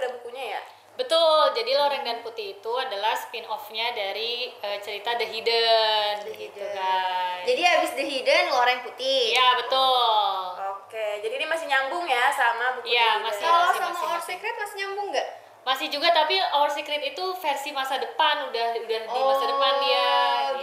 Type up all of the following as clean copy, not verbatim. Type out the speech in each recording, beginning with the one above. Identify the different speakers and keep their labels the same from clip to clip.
Speaker 1: ada bukunya ya?
Speaker 2: Betul, jadi Loreng dan Putih itu adalah spin-off-nya dari cerita The Hidden, gitu guys.
Speaker 3: Jadi abis The Hidden, Loreng Putih.
Speaker 2: Iya, betul.
Speaker 1: Oke, jadi ini masih nyambung ya sama buku
Speaker 2: Iya,
Speaker 1: The Hidden.
Speaker 2: masih.
Speaker 3: Kalau sama Our Secret masih nyambung nggak?
Speaker 2: Masih juga, tapi Our Secret itu versi masa depan, udah di masa depan dia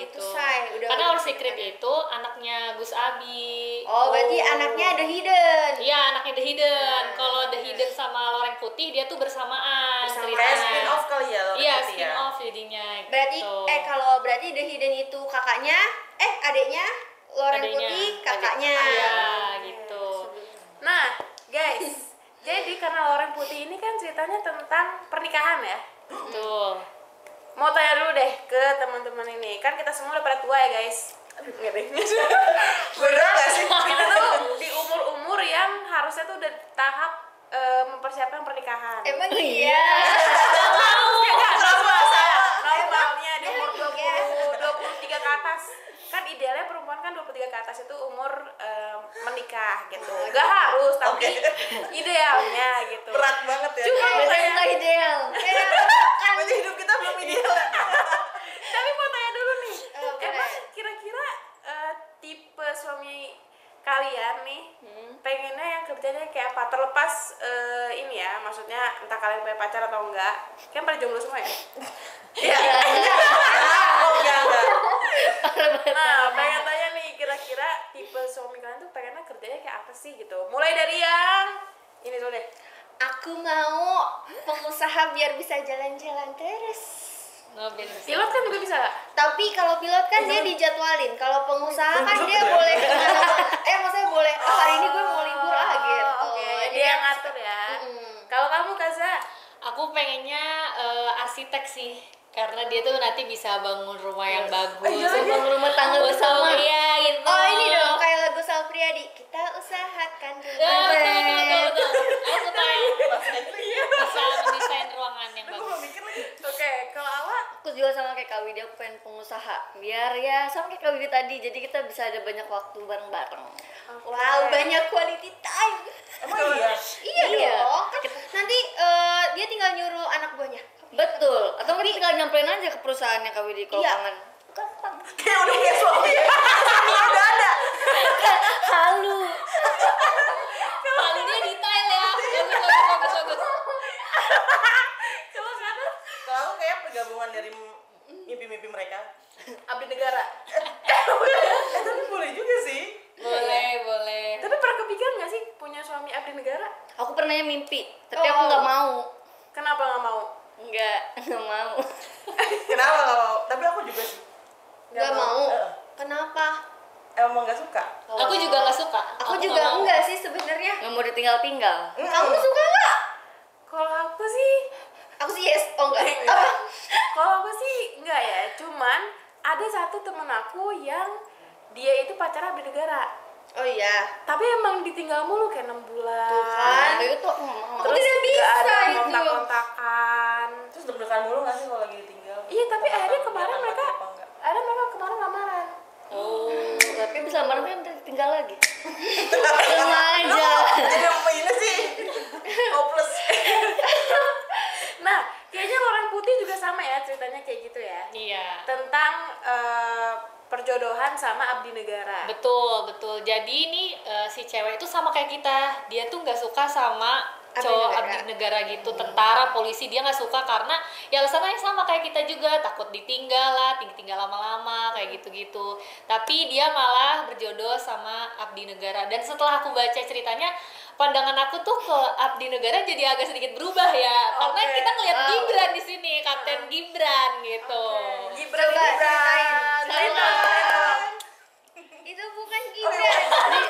Speaker 3: gitu,
Speaker 2: gitu.
Speaker 3: say.
Speaker 2: Karena Our
Speaker 3: udah
Speaker 2: Secret itu anaknya Gus Abi.
Speaker 3: Oh, berarti anaknya The Hidden.
Speaker 2: Iya, anaknya The Hidden. Kalau The Hidden sama Loreng Putih dia tuh bersamaan ceritanya.
Speaker 4: Kayak spin off kali ya Loreng
Speaker 2: Iya,
Speaker 4: Putih
Speaker 2: spin
Speaker 4: ya.
Speaker 2: off jadinya.
Speaker 3: Berarti
Speaker 2: gitu.
Speaker 3: kalau berarti The Hidden itu kakaknya, adiknya, Loreng
Speaker 2: Adiknya.
Speaker 3: Putih kakaknya.
Speaker 2: Iya, gitu.
Speaker 1: Nah, guys, jadi karena Loreng Putih ini kan ceritanya tentang pernikahan ya.
Speaker 2: Betul.
Speaker 1: Mau tanya dulu deh ke teman-teman ini. Kan kita semua udah pada tua ya, guys. Enggak deh.
Speaker 4: Bener gak sih?
Speaker 1: Kita tuh di umur-umur yang harusnya tuh udah tahap mempersiapkan pernikahan.
Speaker 3: Emang iya.
Speaker 1: Normalnya di umur 23 ke atas. Kan idealnya perempuan kan 23 ke atas itu umur menikah gitu. Gak harus, tapi idealnya gitu.
Speaker 4: Berat banget ya.
Speaker 1: Cuma mau
Speaker 3: Berarti
Speaker 1: tanya,
Speaker 3: nggak ideal.
Speaker 4: Berarti hidup kita belum ideal ya.
Speaker 1: tapi mau tanya dulu nih.
Speaker 3: Boleh.
Speaker 1: Emang kira-kira tipe suami kalian nih pengennya yang kerjanya kayak apa? Terlepas ini ya, maksudnya entah kalian punya pacar atau enggak. Kan pada jomblo semua ya? Iya.
Speaker 4: Oh enggak.
Speaker 1: Nah, pengen tanya nih, kira-kira tipe suami kalian tuh pengennya kerjanya kayak apa sih gitu? Mulai dari yang ini dulu deh.
Speaker 3: Aku mau pengusaha biar bisa jalan-jalan terus.
Speaker 1: Pilot kan juga bisa gak?
Speaker 3: Tapi kalau pilot kan dia dijadwalin. Kalau pengusaha kan dia boleh kemana-mana. Maksudnya boleh. Oh, hari ini gue mau libur gitu.
Speaker 1: Oke, dia yang ngatur ya. Kalau kamu Kaza?
Speaker 2: Aku pengennya arsitek sih, karena dia tuh nanti bisa bangun rumah yang bagus,
Speaker 3: bangun rumah tangga bersama.
Speaker 2: Iya gitu.
Speaker 3: Oh, ini dong kayak lagu Sal Priadi. Kita usahakan
Speaker 2: Ya,
Speaker 3: rumah.
Speaker 2: betul. Aku suka yang bisa mendesain ruangan yang bagus.
Speaker 1: Oke, kalau awak?
Speaker 3: Aku juga sama kayak Kak Widi, aku pengen pengusaha. Biar ya sama kayak Kak Widi tadi, jadi kita bisa ada banyak waktu bareng-bareng. Wow, banyak quality time.
Speaker 4: Emang iya?
Speaker 3: Iya dong. Kan nanti dia tinggal nyuruh anak buahnya. Betul. Atau kita tinggal nyamperin aja ke perusahaannya Kak Widi kalau kangen. Gampang.
Speaker 4: Kayak udah punya suami. Udah ada.
Speaker 3: Halu.
Speaker 2: Paling dia detail ya. Bagus.
Speaker 1: Kalau sana?
Speaker 4: Kalau aku kayak pergabungan dari mimpi-mimpi mereka.
Speaker 1: Abdi negara.
Speaker 4: Tapi boleh juga sih.
Speaker 2: Boleh.
Speaker 1: Tapi pernah kepikiran gak sih punya suami abdi negara?
Speaker 3: Aku pernahnya mimpi, tapi aku nggak mau.
Speaker 1: Kenapa gak mau?
Speaker 3: Nggak mau.
Speaker 4: Kenapa gak mau? Tapi aku juga sih.
Speaker 3: Nggak mau.
Speaker 4: Heeh.
Speaker 3: Kenapa?
Speaker 4: Emang gak suka.
Speaker 2: Aku juga nggak suka.
Speaker 3: Aku juga
Speaker 2: nggak mau.
Speaker 3: enggak sih sebenarnya. Nggak mau ditinggal-tinggal. Kamu suka nggak?
Speaker 1: Kalau aku sih,
Speaker 3: Aku sih yes. Oh enggak.
Speaker 1: kalau aku sih enggak ya. Cuman ada satu temen aku yang dia itu pacaran abdi negara.
Speaker 3: Oh iya.
Speaker 1: Tapi emang ditinggal mulu kayak 6 bulan.
Speaker 3: Tuh kan. Itu aku nggak mau.
Speaker 1: Terus
Speaker 3: tidak bisa
Speaker 1: nggak ada
Speaker 3: itu.
Speaker 1: kontak-kontakan.
Speaker 4: Terus deg-degan mulu gak sih kalau lagi ditinggal?
Speaker 1: Iya, tapi
Speaker 4: Nggak
Speaker 1: akhirnya
Speaker 4: tahu
Speaker 1: kemarin
Speaker 4: dia akan
Speaker 1: mereka
Speaker 4: mati apa enggak.
Speaker 1: kemarin lamaran.
Speaker 2: Oh.
Speaker 3: Tapi bisa lamaran kan tinggal lagi. Sama aja.
Speaker 4: Jadi apa ini sih? Hopeless.
Speaker 1: Nah, kayaknya Loreng Putih juga sama ya ceritanya kayak gitu ya.
Speaker 2: Iya.
Speaker 1: Tentang perjodohan sama abdi negara.
Speaker 2: Betul. Jadi ini si cewek itu sama kayak kita. Dia tuh nggak suka sama
Speaker 3: Abdi
Speaker 2: cowok
Speaker 3: negara.
Speaker 2: abdi negara gitu, tentara, polisi. Dia nggak suka karena ya alasannya sama kayak kita juga, takut ditinggal lah, tinggal lama-lama kayak gitu-gitu. Tapi dia malah berjodoh sama abdi negara. Dan setelah aku baca ceritanya, pandangan aku tuh ke abdi negara jadi agak sedikit berubah ya. Karena
Speaker 1: Oke.
Speaker 2: kita ngeliat
Speaker 3: Wow.
Speaker 2: Gibran di sini, Kapten Gibran gitu.
Speaker 1: Gibran.
Speaker 3: Coba ceritain.
Speaker 1: Cerita.
Speaker 3: Itu bukan Gibran.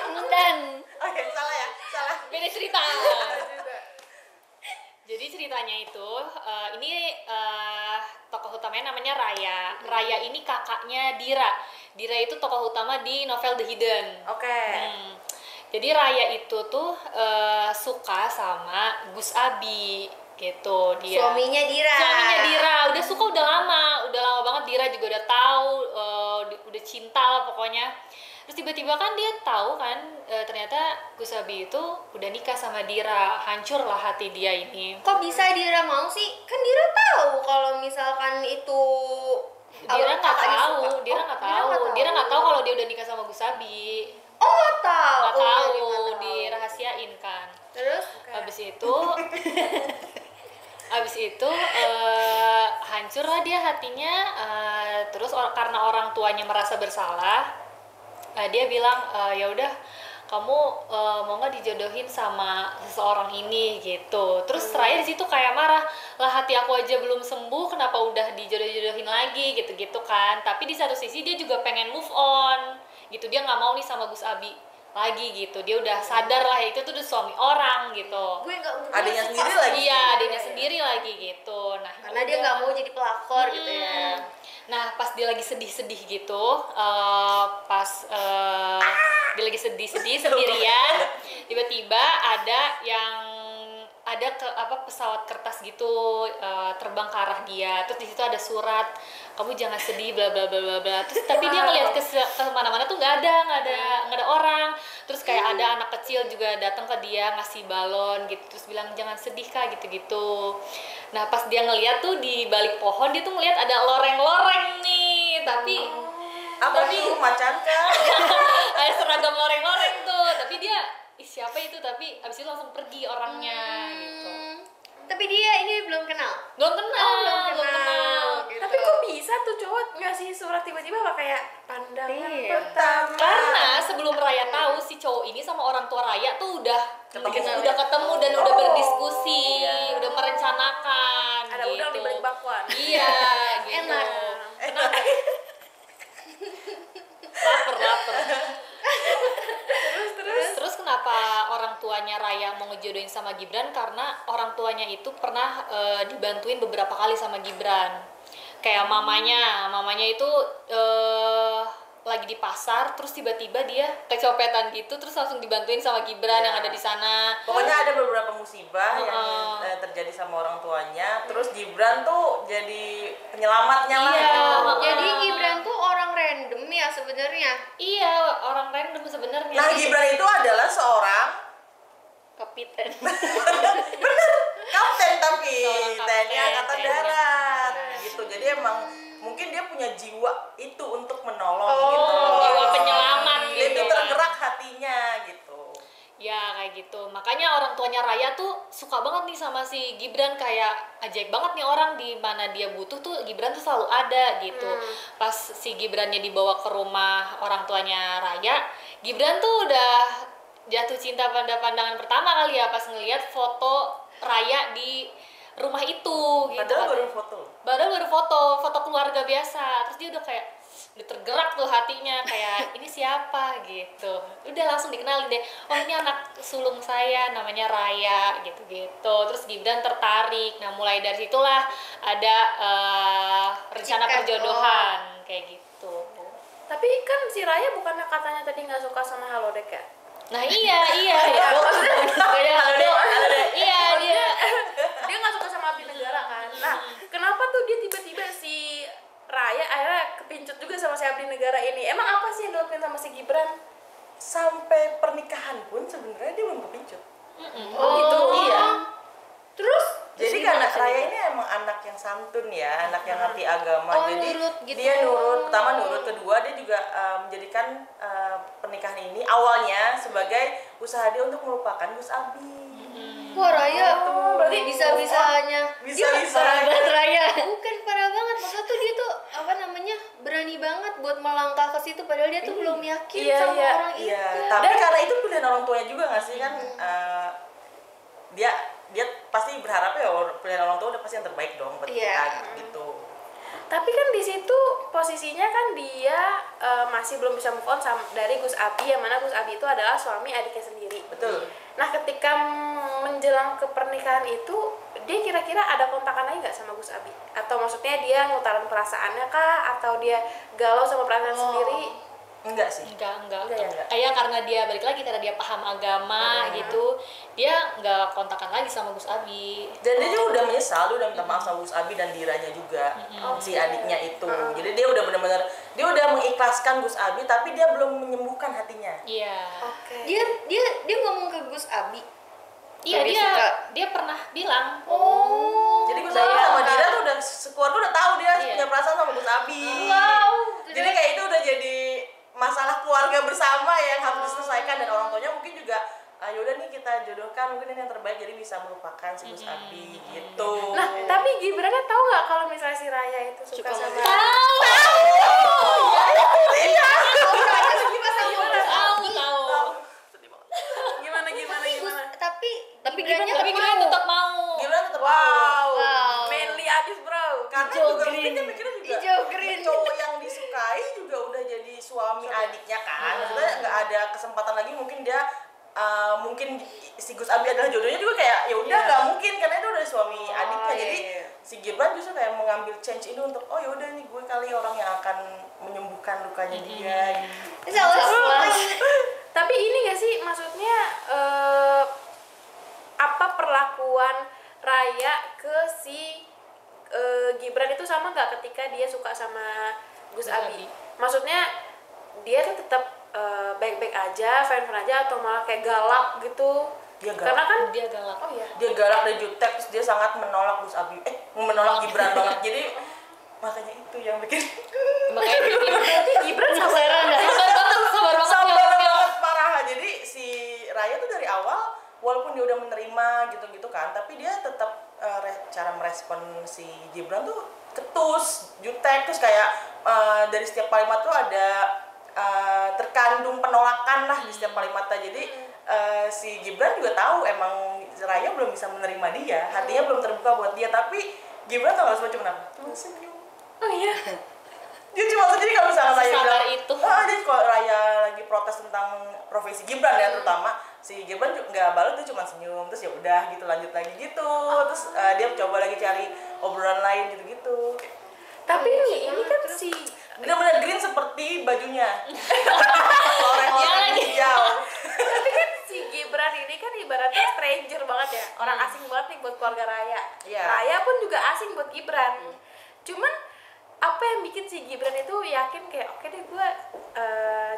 Speaker 3: Bundan.
Speaker 4: Oke, salah ya? Salah.
Speaker 2: Beda cerita. Jadi ceritanya itu ini tokoh utamanya namanya Raya. Raya ini kakaknya Dira. Dira itu tokoh utama di novel The Hidden.
Speaker 1: Oke.
Speaker 2: Jadi Raya itu tuh suka sama Gus Abi gitu dia.
Speaker 3: Suaminya Dira.
Speaker 2: Suaminya Dira udah suka udah lama banget. Dira juga udah tahu udah cinta lah pokoknya. Terus tiba-tiba kan dia tahu kan ternyata Gus Abi itu udah nikah sama Dira. Hancur lah hati dia ini.
Speaker 3: Kok bisa Dira mau sih? Kan Dira tahu kalau misalkan itu
Speaker 2: Dira nggak tahu, Dira nggak tahu, Dira nggak tahu kalau dia udah nikah sama Gus Abi.
Speaker 3: Oh, nggak tahu.
Speaker 2: Nggak tahu,
Speaker 3: Dia nggak tahu.
Speaker 2: dirahasiain kan.
Speaker 3: Terus
Speaker 2: Habis itu hancur lah dia hatinya. Terus karena orang tuanya merasa bersalah, dia bilang ya udah kamu mau nggak dijodohin sama seseorang ini gitu. Terus Raya di situ kayak marah, lah hati aku aja belum sembuh kenapa udah dijodoh-jodohin lagi gitu-gitu kan. Tapi di satu sisi dia juga pengen move on gitu, dia nggak mau nih sama Gus Abi lagi gitu. Dia udah sadar lah itu tuh udah suami orang gitu.
Speaker 3: gue nggak
Speaker 4: Adanya sendiri lagi.
Speaker 2: Iya, adanya sendiri lagi gitu. Nah,
Speaker 3: karena dia nggak mau jadi pelakor gitu ya.
Speaker 2: Nah, pas dia lagi sedih-sedih gitu, pas dia lagi sedih-sedih sendirian, tiba-tiba ada pesawat kertas gitu terbang ke arah dia. Terus di situ ada surat, kamu jangan sedih bla bla bla bla bla. Terus tapi dia ngeliat ke mana-mana tuh nggak ada orang. Terus kayak ada anak kecil juga datang ke dia ngasih balon gitu, terus bilang jangan sedih Kak gitu-gitu. Nah, pas dia ngeliat tuh di balik pohon, dia tuh ngeliat ada loreng-loreng nih, tapi
Speaker 4: Apa tuh macan Kak?
Speaker 2: ada seragam loreng-loreng tuh, tapi dia siapa itu, tapi abis itu langsung pergi orangnya gitu.
Speaker 3: Tapi dia ini belum kenal.
Speaker 2: Belum kenal, belum kenal.
Speaker 3: Gitu.
Speaker 1: Tapi kok bisa tuh cowok ngasih surat tiba-tiba apa kayak pandangan
Speaker 3: Iya.
Speaker 1: pertama?
Speaker 2: Karena sebelum Raya tahu si cowok ini sama orang tua Raya tuh udah
Speaker 4: Ketemu.
Speaker 2: dan udah berdiskusi, udah merencanakan.
Speaker 1: Ada
Speaker 2: gitu.
Speaker 1: udang di balik bakwan.
Speaker 2: Iya, gitu.
Speaker 3: Enak.
Speaker 2: Lapar. Terus kenapa orang tuanya Raya mau ngejodohin sama Gibran? Karena orang tuanya itu pernah dibantuin beberapa kali sama Gibran. Kayak mamanya itu lagi di pasar, terus tiba-tiba dia kecopetan gitu, terus langsung dibantuin sama Gibran yang ada di sana.
Speaker 4: Pokoknya ada beberapa musibah yang terjadi sama orang tuanya, terus Gibran tuh jadi penyelamatnya lah.
Speaker 2: Iya.
Speaker 4: Gitu.
Speaker 3: Jadi Gibran tuh orang random ya sebenarnya.
Speaker 2: Iya, orang random sebenarnya.
Speaker 4: Nah, Gibran itu adalah seorang
Speaker 3: Kapiten.
Speaker 4: kapten tapi
Speaker 2: Seorang kapten,
Speaker 4: TNI Angkatan
Speaker 2: TNI
Speaker 4: Darat
Speaker 2: Angkatan
Speaker 4: gitu. Jadi emang mungkin dia punya jiwa itu untuk menolong
Speaker 1: Oh,
Speaker 4: gitu.
Speaker 2: jiwa penyelamat
Speaker 4: Dia
Speaker 2: gitu
Speaker 4: itu
Speaker 2: kan.
Speaker 4: tergerak hatinya gitu.
Speaker 2: Ya kayak gitu, makanya orang tuanya Raya tuh suka banget nih sama si Gibran, kayak ajaib banget nih orang, di mana dia butuh tuh Gibran tuh selalu ada gitu. Pas si Gibrannya dibawa ke rumah orang tuanya Raya, Gibran tuh udah jatuh cinta pada pandangan pertama kali ya pas ngelihat foto Raya di rumah itu gitu.
Speaker 4: Padahal
Speaker 2: Padahal baru foto keluarga biasa, terus dia udah kayak udah tergerak tuh hatinya, kayak ini siapa gitu. Udah langsung dikenalin deh, oh ini anak sulung saya namanya Raya gitu-gitu. Terus Gibran tertarik. Nah, mulai dari situlah ada rencana
Speaker 3: Cikat,
Speaker 2: perjodohan kayak gitu.
Speaker 1: Tapi kan si Raya bukannya katanya tadi nggak suka sama Halodeck ya?
Speaker 2: Nah iya ya. Iya
Speaker 1: Dia nggak suka sama Abdi Negara kan? Nah, kenapa tuh dia tiba-tiba si Raya akhirnya kepincut juga sama si Abdi Negara ini? Emang apa sih yang dilakuin sama si Gibran?
Speaker 4: Sampai pernikahan pun sebenarnya dia belum kepincut.
Speaker 1: Oh gitu.
Speaker 4: Iya.
Speaker 3: Terus
Speaker 4: Jadi karena Raya ini emang anak yang santun ya, anak yang ngerti agama.
Speaker 3: Oh,
Speaker 4: Jadi
Speaker 3: nurut gitu.
Speaker 4: dia nurut, pertama nurut, kedua dia juga menjadikan pernikahan ini awalnya sebagai usaha dia untuk melupakan Gus Abi.
Speaker 3: wah Raya
Speaker 1: berarti
Speaker 3: bisa-bisanya.
Speaker 4: Bisa-bisa.
Speaker 3: Parah banget Raya. Bukan parah banget, maksudnya tuh dia tuh apa namanya berani banget buat melangkah ke situ padahal dia tuh belum yakin
Speaker 1: Iya,
Speaker 3: sama
Speaker 1: iya.
Speaker 3: orang itu.
Speaker 4: Iya, tapi karena itu pilihan orang tuanya juga nggak sih kan? Dia pasti berharap ya pilihan orang tua udah pasti yang terbaik dong buat
Speaker 3: Iya.
Speaker 4: kita gitu.
Speaker 1: Tapi kan di situ posisinya kan dia masih belum bisa move on dari Gus Abi, yang mana Gus Abi itu adalah suami adiknya sendiri.
Speaker 4: Betul.
Speaker 1: Nah, ketika menjelang ke pernikahan itu, dia kira-kira ada kontakan lagi nggak sama Gus Abi? Atau maksudnya dia ngutarin perasaannya kah? Atau dia galau sama perasaan sendiri?
Speaker 4: Enggak sih.
Speaker 2: enggak
Speaker 1: Enggak ya?
Speaker 2: kayak karena dia balik lagi karena dia paham agama gitu, dia nggak kontakan lagi sama Gus Abi.
Speaker 4: Dan dia juga udah udah menyesal, dia udah minta maaf sama Gus Abi dan Diranya juga, si adiknya itu. Jadi dia udah benar-benar, dia udah mengikhlaskan Gus Abi, tapi dia belum menyembuhkan hatinya.
Speaker 2: Iya.
Speaker 1: Oke.
Speaker 3: Dia ngomong ke Gus Abi.
Speaker 2: Iya,
Speaker 3: Kalau suka.
Speaker 2: dia pernah bilang.
Speaker 4: Jadi Gus Abi sama Dira tuh udah sekeluarga udah tahu dia punya perasaan sama Gus Abi.
Speaker 3: Wow.
Speaker 4: Jadi kayak itu udah jadi masalah keluarga bersama yang harus diselesaikan, dan orang tuanya mungkin juga yaudah nih kita jodohkan, mungkin ini yang terbaik, jadi bisa melupakan si Gus Abi gitu.
Speaker 1: Nah, tapi Gibrannya tahu nggak kalau misalnya si Raya itu suka sama
Speaker 2: Tahu.
Speaker 1: gimana
Speaker 3: Tapi
Speaker 2: Gibran
Speaker 3: Gibran
Speaker 2: tetap mau.
Speaker 4: Gimana tetap
Speaker 1: wow,
Speaker 3: Wow.
Speaker 1: manly abis bro.
Speaker 4: karena
Speaker 3: Hijau
Speaker 4: juga
Speaker 3: green.
Speaker 4: mungkin dia mikirnya juga
Speaker 3: Hijau green.
Speaker 4: cowok yang disukai juga udah jadi suami adiknya kan, maksudnya nggak ada kesempatan lagi, mungkin dia mungkin si Gus Abi adalah jodohnya juga, kayak ya udah nggak mungkin karena itu udah suami adiknya. Jadi si Gibran justru kayak mengambil change ini untuk ya udah nih gue kali orang yang akan menyembuhkan lukanya dia gitu.
Speaker 1: Tapi ini gak sih maksudnya apa perlakuan Raya ke si Gibran itu sama nggak ketika dia suka sama Gus Abi? Maksudnya dia tuh tetap baik-baik aja, fan-fan aja, atau malah kayak galak gitu?
Speaker 4: Dia galak.
Speaker 1: Karena kan
Speaker 2: Dia galak.
Speaker 1: oh iya.
Speaker 4: Dia galak dan jutek, terus dia sangat menolak Gus Abi, menolak Gibran banget. Jadi makanya itu yang bikin
Speaker 2: Makanya
Speaker 1: Berarti Gibran sama
Speaker 2: sabar
Speaker 4: sabar
Speaker 2: banget.
Speaker 4: banget parah. Jadi si Raya tuh dari awal walaupun dia udah menerima gitu-gitu kan, tapi dia tetap cara merespon si Gibran tuh ketus, jutek, terus kayak dari setiap kalimat tuh ada terkandung penolakan lah di setiap kalimatnya. Jadi si Gibran juga tahu emang Raya belum bisa menerima dia, hatinya belum terbuka buat dia, tapi Gibran tau gak cuma kenapa? Cuma senyum.
Speaker 1: oh iya.
Speaker 4: Dia cuma sedih kalau misalnya Raya
Speaker 2: Sesabar
Speaker 4: bilang,
Speaker 2: itu.
Speaker 4: dia kalau Raya lagi protes tentang profesi Gibran ya, terutama si Gibran juga nggak balas, dia cuma senyum, terus ya udah gitu lanjut lagi gitu, terus dia coba lagi cari obrolan lain gitu-gitu.
Speaker 1: Tapi ini kan si
Speaker 4: Bener-bener green seperti bajunya, orang hijau.
Speaker 1: tapi kan si Gibran ini kan ibaratnya stranger banget ya, orang asing banget nih buat keluarga Raya.
Speaker 4: Iya.
Speaker 1: Raya pun juga asing buat Gibran. Cuman apa yang bikin si Gibran itu yakin kayak oke deh gue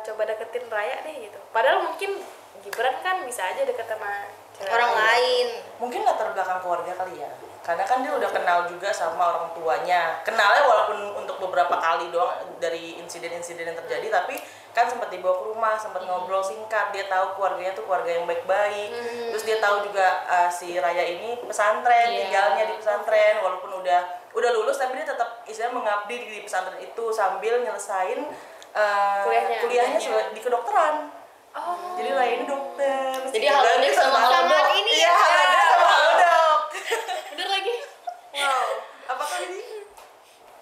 Speaker 1: coba deketin Raya deh gitu. Padahal mungkin Gibran kan bisa aja deket sama cewek
Speaker 3: Orang lain.
Speaker 4: Mungkin latar belakang keluarga kali ya, karena kan dia udah kenal juga sama orang tuanya, kenalnya walaupun untuk beberapa kali doang dari insiden-insiden yang terjadi, tapi kan sempat dibawa ke rumah, sempat ngobrol singkat, dia tahu keluarganya tuh keluarga yang baik-baik. Terus dia tahu juga si Raya ini pesantren, tinggalnya di pesantren, walaupun udah lulus tapi dia tetap istilahnya mengabdi di pesantren itu sambil nyelesain kuliahnya di kedokteran.
Speaker 1: Oh.
Speaker 4: Jadi Raya ini dokter.
Speaker 3: Jadi halodoc sama halodoc
Speaker 4: ini ya. Halodoc sama halodoc.
Speaker 2: Bener lagi.
Speaker 1: Wow.
Speaker 4: Apakah ini?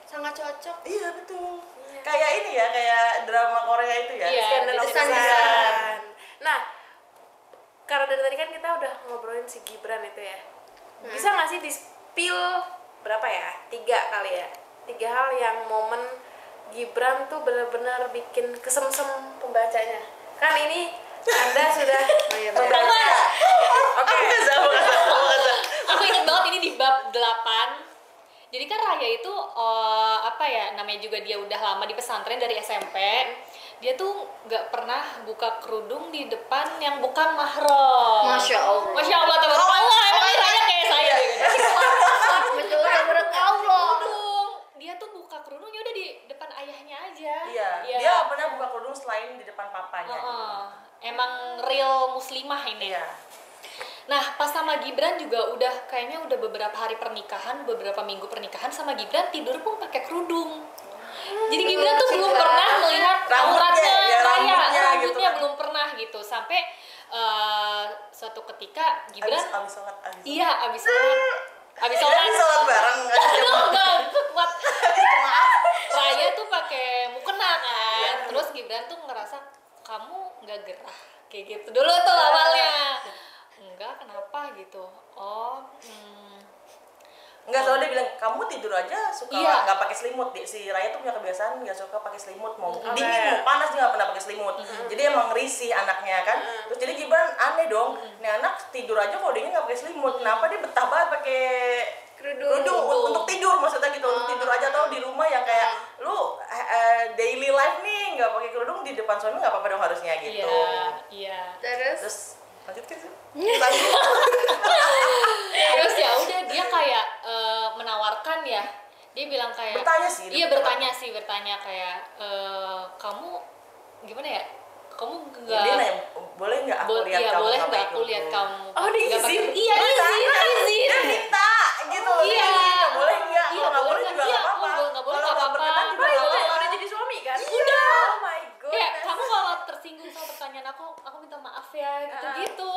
Speaker 3: Sangat cocok.
Speaker 4: Iya betul. Kayak ini ya, kayak drama Korea itu ya.
Speaker 2: Iya,
Speaker 1: Skandal
Speaker 2: bisa.
Speaker 1: pisan. Nah, karena dari tadi kan kita udah ngobrolin si Gibran itu ya. Bisa nggak sih di-spill berapa ya? 3 kali ya. 3 hal yang momen Gibran tuh benar-benar bikin kesemsem pembacanya. Kan ini Anda sudah membaca. Oke.
Speaker 2: Aku ingat banget ini di bab 8. Jadi kan Raya itu namanya juga dia udah lama di pesantren dari SMP. Dia tuh nggak pernah buka kerudung di depan yang bukan mahram.
Speaker 3: Masya Allah.
Speaker 2: Masya Allah, tabarakallah. Emang Raya kayak saya gitu.
Speaker 3: Betul, tabarakallah.
Speaker 2: Kerudung. Dia tuh buka kerudungnya udah di depan ayahnya aja.
Speaker 4: Iya. Dia nggak pernah buka kerudung selain di depan papanya.
Speaker 2: Emang real muslimah ini.
Speaker 4: Iya.
Speaker 2: Nah, pas sama Gibran juga udah kayaknya udah beberapa hari pernikahan, beberapa minggu pernikahan sama Gibran tidur pun pakai kerudung. Jadi Gibran tuh belum pernah melihat auratnya Raya, rambutnya belum pernah gitu. Sampai suatu ketika Gibran
Speaker 4: Abis sholat.
Speaker 2: iya, abis sholat
Speaker 4: bareng.
Speaker 2: enggak kuat. Raya tuh pakai mukena kan. Terus Gibran tuh ngerasa kamu nggak gerah kayak gitu dulu tuh awalnya. Enggak, kenapa gitu?
Speaker 4: Enggak, soalnya dia bilang kamu tidur aja suka nggak pakai selimut. Si Raya tuh punya kebiasaan nggak suka pakai selimut, mau dingin mau panas dia nggak pernah pakai selimut. Jadi emang risih anaknya kan. Terus jadi Gibran aneh dong, nih anak tidur aja kalau dingin nggak pakai selimut, kenapa dia betah banget pakai
Speaker 2: Dia bilang kayak
Speaker 4: bertanya sih.
Speaker 2: Iya, bertanya kayak kamu gimana ya? Kamu
Speaker 4: Dia nanya, boleh nggak aku lihat
Speaker 2: iya,
Speaker 4: kamu?
Speaker 2: boleh
Speaker 4: nggak
Speaker 2: nggak
Speaker 4: pakai
Speaker 2: aku lihat
Speaker 4: kerudung?"
Speaker 2: kamu?
Speaker 1: Oh, dia
Speaker 2: nggak pakai-
Speaker 1: izin?
Speaker 2: Iya, izin.
Speaker 4: Dia minta gitu loh.
Speaker 2: Iya.
Speaker 4: Dia izin, boleh nggak?
Speaker 2: Iya,
Speaker 4: Kalau nggak boleh
Speaker 2: nggak?
Speaker 4: juga
Speaker 2: Iya,
Speaker 4: nggak apa-apa.
Speaker 2: nggak boleh
Speaker 4: Kalau
Speaker 2: nggak
Speaker 4: nggak
Speaker 2: apa-apa.
Speaker 4: berkenan juga
Speaker 1: Oh,
Speaker 4: nggak
Speaker 1: itu
Speaker 4: apa-apa.
Speaker 1: udah jadi suami kan?
Speaker 2: Udah.
Speaker 1: Oh my god.
Speaker 2: Kayak kamu kalau tersinggung sama pertanyaan aku minta maaf ya gitu.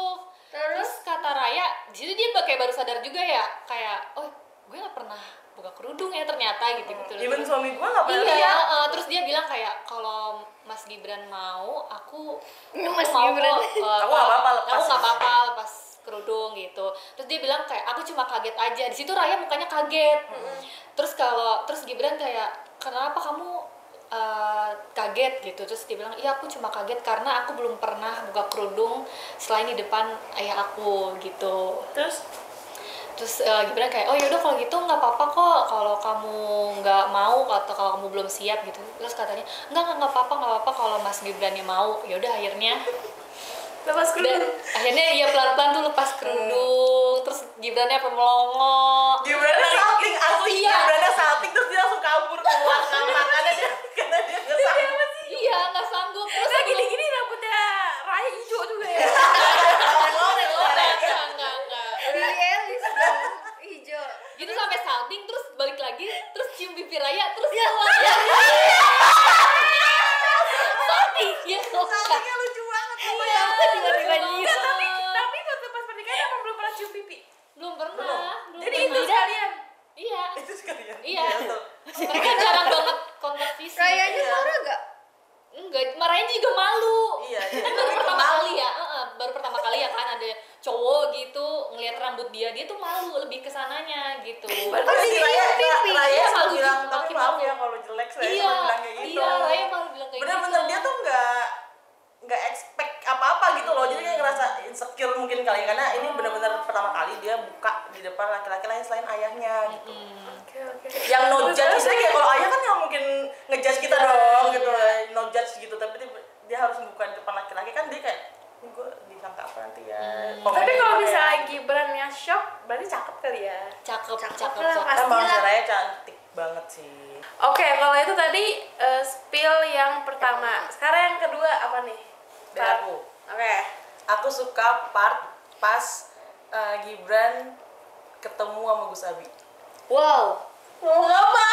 Speaker 2: Terus kata Raya, di situ dia kayak baru sadar juga ya, kayak oh gue nggak pernah buka kerudung ya ternyata gitu.
Speaker 4: Even suami gue nggak pernah
Speaker 2: Iya,
Speaker 4: lihat.
Speaker 2: terus dia bilang kayak kalau Mas Gibran mau, aku
Speaker 3: Mas
Speaker 2: mau
Speaker 3: Gibran.
Speaker 2: kok,
Speaker 4: Aku nggak apa-apa lepas.
Speaker 2: Aku nggak apa-apa lepas kerudung gitu. Terus dia bilang kayak aku cuma kaget aja. Di situ Raya mukanya kaget. Terus Gibran kayak kenapa kamu kaget gitu. Terus dia bilang iya aku cuma kaget karena aku belum pernah buka kerudung selain di depan ayah aku gitu. Terus Gibran kayak oh yaudah kalau gitu nggak apa-apa kok kalau kamu nggak mau atau kalau kamu belum siap gitu. Terus katanya nggak apa-apa kalau Mas Gibrannya mau. Yaudah akhirnya
Speaker 1: Lepas kerudung.
Speaker 2: akhirnya ya pelan-pelan tuh lepas kerudung. Terus Gibrannya apa melongo.
Speaker 4: Gibrannya salting asli.
Speaker 2: Iya.
Speaker 4: Gibrannya salting terus dia langsung kabur keluar kamar karena dia nggak sanggup.
Speaker 2: Iya nggak sanggup. Terus
Speaker 1: Terus gini-gini rambutnya Raya hijau juga ya.
Speaker 2: Enggak.
Speaker 3: Billy Eilish hijau.
Speaker 2: Gitu sampai salting terus balik lagi terus cium pipi Raya terus
Speaker 3: Ya.
Speaker 2: keluar. Iya,
Speaker 4: Saltingnya lucu banget.
Speaker 2: Iya, tiba-tiba gitu.
Speaker 1: Tapi waktu pas pernikahan emang belum pernah cium pipi.
Speaker 2: Belum pernah.
Speaker 1: Jadi itu sekalian.
Speaker 2: Iya.
Speaker 4: Itu sekalian.
Speaker 2: Iya.
Speaker 4: Tuh.
Speaker 2: Mereka jarang banget kontak fisik.
Speaker 3: Rayanya marah gak?
Speaker 2: Enggak, marahnya juga malu.
Speaker 4: Iya, iya.
Speaker 2: Kan baru
Speaker 4: Tapi
Speaker 2: pertama
Speaker 4: malu.
Speaker 2: kali ya, baru pertama kali ya kan ada cowok gitu ngelihat rambut dia tuh malu lebih ke sananya gitu.
Speaker 4: Tapi si Raya
Speaker 2: Iya,
Speaker 4: selalu
Speaker 2: malu
Speaker 4: bilang
Speaker 2: juga,
Speaker 4: tapi
Speaker 2: makin
Speaker 4: maaf
Speaker 2: malu.
Speaker 4: ya kalau jelek saya
Speaker 2: Iya,
Speaker 4: selalu bilang kayak gitu.
Speaker 2: iya, Raya malu bilang kayak
Speaker 4: Bener-bener
Speaker 2: gitu.
Speaker 4: dia tuh nggak expect apa-apa gitu loh, jadi kayak ngerasa insecure mungkin kali karena ini bener-bener pertama kali dia buka di depan laki-laki lain selain ayahnya gitu.
Speaker 1: Oke.
Speaker 4: Yang no judge istilahnya kayak kalau ayah kan nggak mungkin ngejudge kita dong gitu, no judge gitu, tapi dia harus buka di depan laki-laki kan dia kayak ini gue disangka apa nanti ya.
Speaker 1: Tapi kalau misalnya Gibrannya shock, berarti cakep kali ya.
Speaker 2: Cakep.
Speaker 4: Kan Bang Raya cantik banget sih.
Speaker 1: Oke, kalau itu tadi spill yang pertama. Sekarang yang kedua apa nih?
Speaker 4: Dari aku.
Speaker 1: Oke.
Speaker 4: Aku suka part pas Gibran ketemu sama Gus Abi.
Speaker 3: Wow.
Speaker 1: Apa?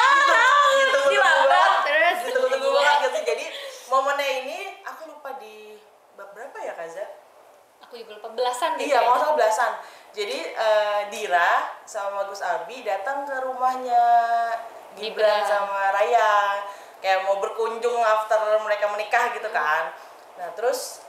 Speaker 3: Terus
Speaker 4: Tunggu banget gitu. Jadi momennya ini aku lupa di bab berapa ya Kaza?
Speaker 2: Aku juga lupa belasan deh.
Speaker 4: Iya, mau
Speaker 2: kayaknya.
Speaker 4: salah belasan. Jadi Dira sama Gus Abi datang ke rumahnya Gibran
Speaker 2: Gibran.
Speaker 4: sama Raya, kayak mau berkunjung after mereka menikah gitu kan. Nah terus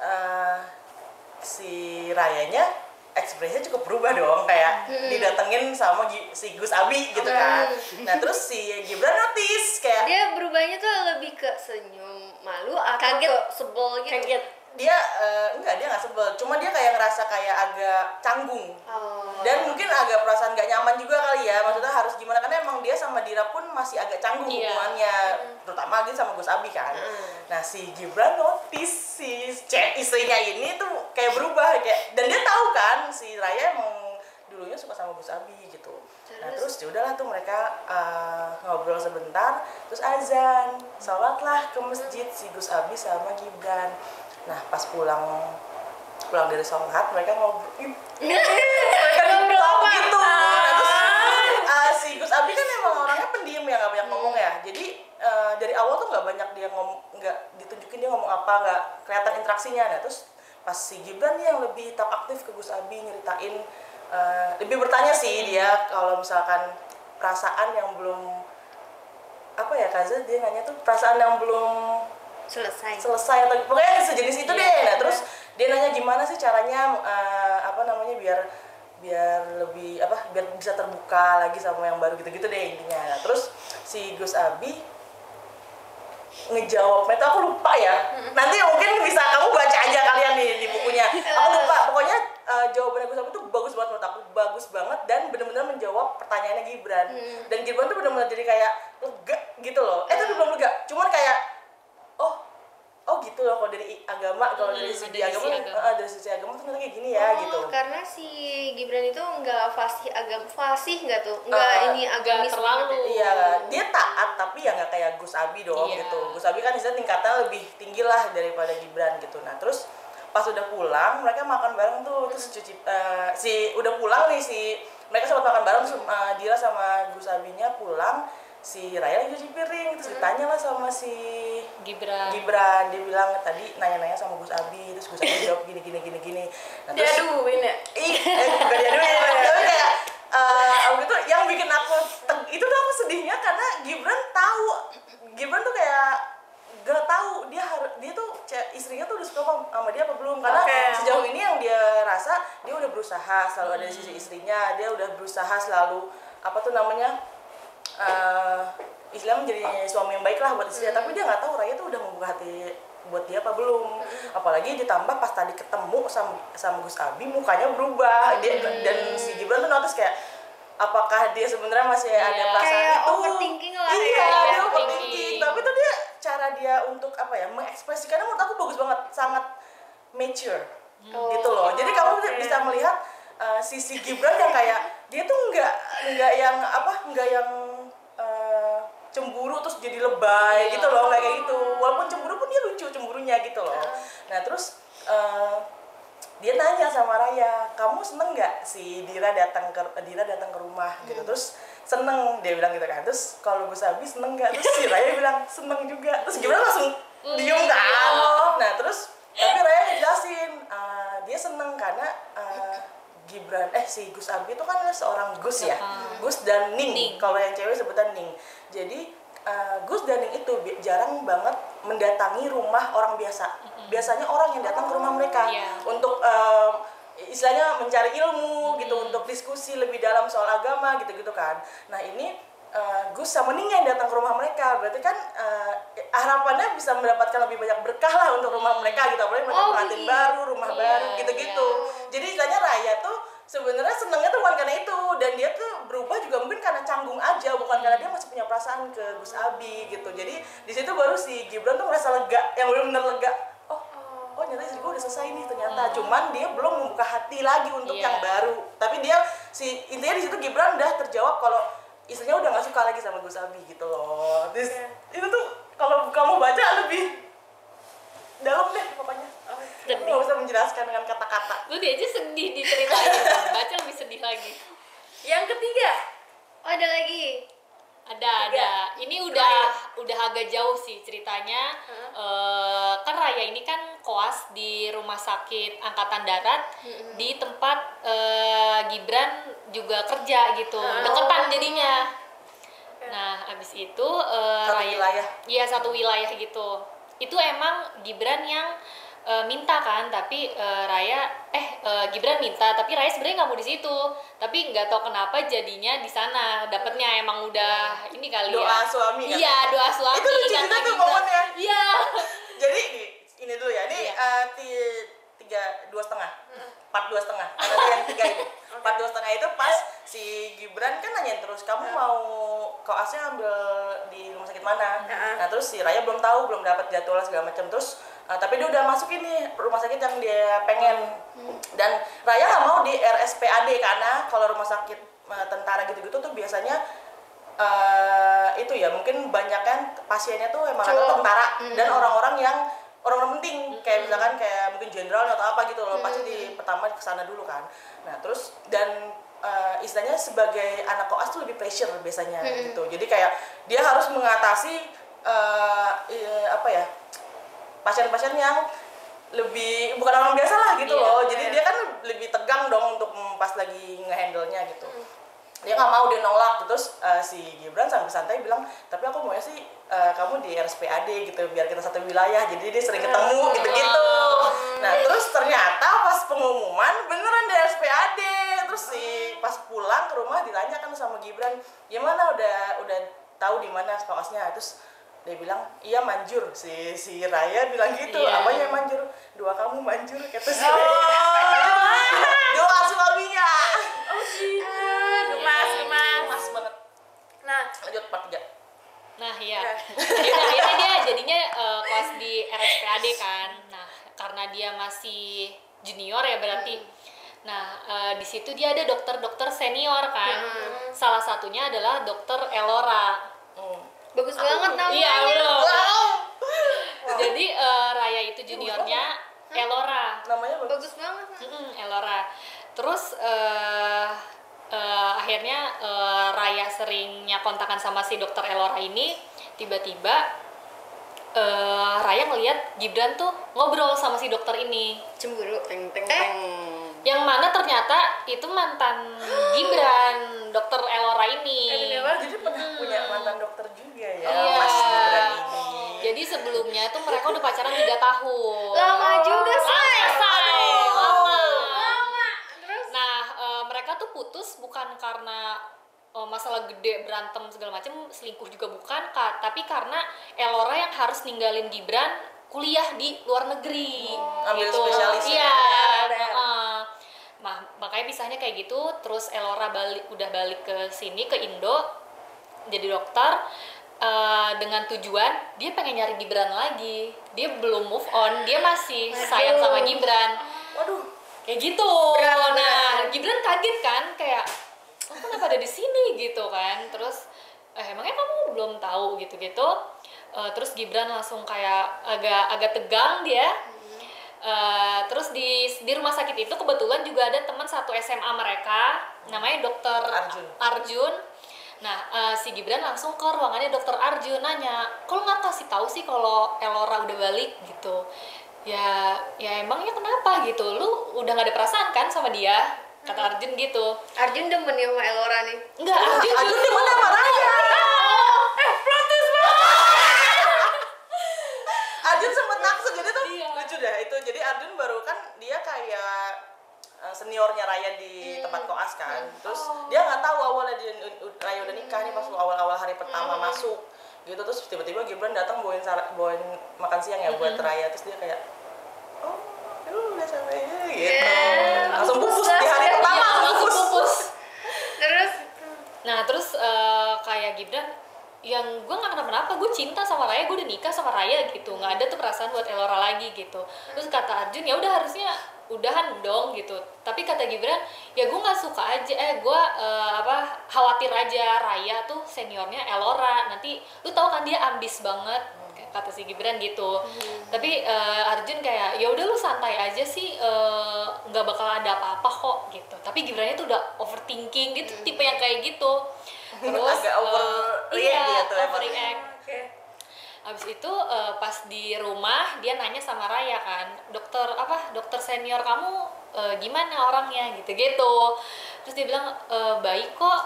Speaker 4: si Rayanya ekspresinya cukup berubah dong, kayak didatengin sama si Gus Abi gitu kan. Nah terus si Gibran notice kayak
Speaker 3: dia berubahnya tuh lebih ke senyum, malu, atau
Speaker 1: Kaget.
Speaker 3: ke sebel gitu.
Speaker 4: dia enggak, dia nggak sebel, cuma dia kayak ngerasa kayak agak canggung.
Speaker 3: Oh.
Speaker 4: Dan mungkin agak perasaan gak nyaman juga kali ya, maksudnya harus gimana, karena emang dia sama Dira pun masih agak canggung
Speaker 2: Iya.
Speaker 4: hubungannya, terutama lagi sama Gus Abi kan. Nah si Gibran notice si istrinya ini tuh kayak berubah, kayak, dan dia tahu kan si Raya emang dulunya suka sama Gus Abi gitu. Nah terus ya udahlah tuh mereka ngobrol sebentar, terus azan, sholatlah ke masjid si Gus Abi sama Gibran. Nah pas pulang dari sholat mereka ngobrol, mereka ngobrol apa gitu. Nah, terus si Gus Abi kan emang orangnya pendiam ya, nggak banyak ngomong ya. Jadi dari awal tuh nggak banyak dia ngomong, nggak ditunjukin dia ngomong apa, nggak kelihatan interaksinya. Nah terus pas si Gibran nih yang lebih tak aktif ke Gus Abi, nyeritain, lebih bertanya sih dia kalau misalkan perasaan yang belum apa ya Kaza, dia nanya tuh perasaan yang belum selesai atau pokoknya sejenis itu deh. Nah terus dia nanya gimana sih caranya biar lebih biar bisa terbuka lagi sama yang baru gitu-gitu deh intinya. Nah terus si Gus Abi ngejawabnya tuh aku lupa ya, nanti mungkin bisa kamu baca aja kalian nih di bukunya, aku lupa pokoknya. Jawabannya Gus Abi tuh bagus banget menurut aku, bagus banget dan benar-benar menjawab pertanyaannya Gibran. Dan Gibran tuh benar-benar jadi kayak lega gitu loh, tapi belum lega, cuman kayak oh gitu loh kalau dari agama, kalau dari segi agama, dari sisi agama tuh kayak gini ya gitu.
Speaker 3: Karena si Gibran itu nggak fasih nggak tuh, nggak ini agamis
Speaker 2: terlalu.
Speaker 4: Iya, dia taat tapi ya nggak kayak Gus Abi dong gitu. Gus Abi kan istilah tingkatnya lebih tinggi lah daripada Gibran gitu. Nah terus pas udah pulang mereka makan bareng tuh, terus udah pulang nih mereka sempat makan bareng, terus Dira sama Gus Abinya pulang, si Raya lagi cuci piring, terus ditanya lah sama si Gibran, dia bilang tadi nanya-nanya sama Gus Abi, terus Gus Abi jawab gini. Nah, terus
Speaker 1: Diaduin ya?
Speaker 4: Bukan diaduin ya, tapi kayak itu yang bikin aku itu tuh aku sedihnya karena Gibran tuh kayak gak tahu dia tuh istrinya tuh udah suka sama dia apa belum, karena sejauh ini yang dia rasa dia udah berusaha selalu ada di sisi istrinya, dia udah berusaha selalu apa tuh namanya Islam menjadi suami yang baik lah buat istrinya, tapi dia nggak tahu Raya tuh udah membuka hati buat dia apa belum. Apalagi ditambah pas tadi ketemu sama Gus Abi mukanya berubah, dan si Gibran tuh notice kayak apakah dia sebenarnya masih ada perasaan
Speaker 3: kayak
Speaker 4: itu.
Speaker 3: overthinking lah.
Speaker 4: Iya, dia overthinking. Tapi tuh dia cara dia untuk apa ya mengekspresikannya menurut aku bagus banget, sangat mature gitu loh. Jadi kamu bisa melihat sisi Gibran yang kayak dia tuh nggak yang cemburu terus jadi lebay gitu loh, kayak gitu. Walaupun cemburu pun dia lucu cemburunya gitu loh. Nah terus dia nanya sama Raya, kamu seneng nggak si Dira datang ke rumah gitu. Terus seneng, dia bilang gitu kan. Terus kalau Gus Abi seneng nggak, terus si Raya bilang seneng juga. Terus gimana langsung diem kan. Nah terus tapi Raya ngejelasin dia seneng karena Gibran si Gus Abi itu kan seorang Gus ya, Gus dan Ning. Kalau yang cewek sebutan Ning. Jadi Gus dan Ning itu jarang banget mendatangi rumah orang biasa. Biasanya orang yang datang ke rumah mereka untuk istilahnya mencari ilmu gitu, untuk diskusi lebih dalam soal agama gitu-gitu kan. Nah ini Gus sama Ning yang datang ke rumah mereka, berarti kan harapannya bisa mendapatkan lebih banyak berkah lah untuk rumah mereka gitu. Apalagi mereka pengantin baru, rumah baru gitu-gitu. Jadi istilahnya Raya tuh sebenarnya senengnya tuh bukan karena itu, dan dia tuh berubah juga mungkin karena canggung aja, bukan karena dia masih punya perasaan ke Gus Abi gitu. Jadi di situ baru si Gibran tuh merasa lega, yang benar-benar lega. Oh ternyata istri gue udah selesai nih ternyata. Cuman dia belum membuka hati lagi untuk yang baru. Tapi dia intinya di situ Gibran udah terjawab kalau istrinya udah nggak suka lagi sama Gus Abi gitu loh. Terus itu tuh kalau kamu baca lebih dalam deh pokoknya. Aku nggak bisa menjelaskan dengan kata-kata.
Speaker 2: Lu dia aja sedih diceritain, baca lebih sedih lagi.
Speaker 1: Yang ketiga,
Speaker 3: ada lagi.
Speaker 2: Ada. Ini udah agak jauh sih ceritanya. Kan Raya ini kan koas di rumah sakit Angkatan Darat, di tempat Gibran juga kerja gitu, deketan jadinya. Nah abis itu satu wilayah gitu. Itu emang Gibran yang minta kan, tapi Gibran minta, tapi Raya sebenarnya nggak mau di situ, tapi nggak tahu kenapa jadinya di sana dapetnya. Emang udah ini kali
Speaker 4: doa suami kan?
Speaker 2: Iya, doa suami.
Speaker 4: Itu lucu juga tuh momennya.
Speaker 2: Iya.
Speaker 4: Jadi ini dulu ya, ini 2,5 karena yang 3 ini 4,2 itu pas si Gibran kan nanyain terus, kamu mau koasnya ambil di rumah sakit mana? Nah terus si Raya belum tahu, belum dapat jadwal segala macam. Terus tapi dia udah masuk ini rumah sakit yang dia pengen, dan Raya nggak mau di RSPAD karena kalau rumah sakit tentara gitu-gitu tuh biasanya itu ya mungkin banyak kan pasiennya tuh emang ada tentara dan orang-orang penting, kayak misalkan kayak mungkin jenderal atau apa gitu loh, pasti pertama kesana dulu kan. Nah terus dan istilahnya sebagai anak koas tuh lebih pressure biasanya gitu, jadi kayak dia harus mengatasi pasien-pasien yang lebih bukan orang biasa lah gitu loh, jadi dia kan lebih tegang dong untuk pas lagi ngehandle-nya gitu. Dia nggak mau, dia nolak. Terus si Gibran sambil santai bilang, tapi aku maunya sih kamu di RSPAD gitu, biar kita satu wilayah, jadi dia sering ketemu gitu-gitu. Nah terus ternyata pas pengumuman beneran di RSPAD. Terus pas pulang ke rumah ditanyakan sama Gibran, gimana udah tahu di mana koasnya? Terus dia bilang, iya manjur. Si Raya bilang gitu, apanya yang manjur? Doa kamu manjur, kata si doa suaminya. Gemas banget.
Speaker 1: Nah
Speaker 4: lanjut part 3.
Speaker 2: Nah iya, jadi akhirnya dia jadinya koas di di RSPAD kan. Nah, karena dia masih junior ya berarti. Nah, di situ dia ada dokter-dokter senior kan. Salah satunya adalah dokter Elora.
Speaker 3: Bagus banget namanya.
Speaker 2: Iya, belum.
Speaker 4: Wow.
Speaker 2: Jadi Raya itu juniornya Elora.
Speaker 4: Namanya bagus.
Speaker 3: Bagus banget.
Speaker 2: Elora. Terus akhirnya Raya seringnya kontakan sama si dokter Elora ini. Tiba-tiba Raya ngeliat Gibran tuh ngobrol sama si dokter ini.
Speaker 3: Cemburu.
Speaker 4: Teng.
Speaker 2: Yang mana ternyata itu mantan Gibran, dokter Elora ini.
Speaker 4: Jadi pernah punya mantan dokter juga ya,
Speaker 2: Iya.
Speaker 4: Mas Gibran ini.
Speaker 2: Jadi sebelumnya tuh mereka udah pacaran 3 tahun.
Speaker 3: Lama juga, Say.
Speaker 2: Lama.
Speaker 3: Terus?
Speaker 2: Nah, mereka tuh putus bukan karena masalah gede berantem segala macam, selingkuh juga bukan, tapi karena Elora yang harus ninggalin Gibran kuliah di luar negeri.
Speaker 4: Ambil
Speaker 2: gitu.
Speaker 4: spesialis ya?
Speaker 2: Iya.
Speaker 3: LDR.
Speaker 2: Makanya bisanya kayak gitu. Terus Elora udah balik ke sini ke Indo jadi dokter dengan tujuan dia pengen nyari Gibran lagi. Dia belum move on, dia masih sayang sama Gibran.
Speaker 4: Waduh.
Speaker 2: Kayak gitu. Nah, Gibran kaget kan, kayak kenapa ada di sini gitu kan. Terus emangnya kamu belum tahu gitu-gitu. Terus Gibran langsung kayak agak tegang dia. Terus di rumah sakit itu kebetulan juga ada teman satu SMA mereka, namanya dokter Arjun. Nah, si Gibran langsung ke ruangannya dokter Arjun nanya, "Kok nggak kasih tahu sih kalau Elora udah balik gitu?" Ya emangnya kenapa gitu? Lu udah nggak ada perasaan kan sama dia? Kata Arjun gitu.
Speaker 3: Arjun demen ya sama Elora nih.
Speaker 2: Enggak,
Speaker 4: Arjun di mana sama Raya? Arjun sempet naksir, jadi tuh lucu dah itu. Jadi Arjun baru kan dia kayak seniornya Raya di tempat koas kan. Terus dia nggak tahu awalnya Raya udah nikah nih pas awal-awal hari pertama masuk gitu. Terus tiba-tiba Gibran datang bawain makan siang ya buat Raya. Terus dia kayak, oh lu udah sampai gitu. Langsung pupus di hari pertama
Speaker 2: langsung pupus.
Speaker 3: Terus?
Speaker 2: Nah, terus kayak Gibran, yang gue nggak kenapa-napa, gue cinta sama Raya, gue udah nikah sama Raya gitu, nggak ada tuh perasaan buat Elora lagi gitu. Terus kata Arjun, ya udah harusnya udahan dong gitu. Tapi kata Gibran, ya gue nggak suka aja, gue khawatir aja Raya tuh seniornya Elora, nanti lu tahu kan dia ambis banget, kata si Gibran gitu. Tapi Arjun kayak, ya udah lu santai aja sih, nggak bakal ada apa-apa kok gitu. Tapi Gibrannya tuh udah overthinking gitu, tipe yang kayak gitu. Terus
Speaker 4: agak overreact gitu ya,
Speaker 2: overreact. Abis itu pas di rumah dia nanya sama Raya kan, dokter senior kamu gimana orangnya gitu-gitu. Terus dia bilang baik kok,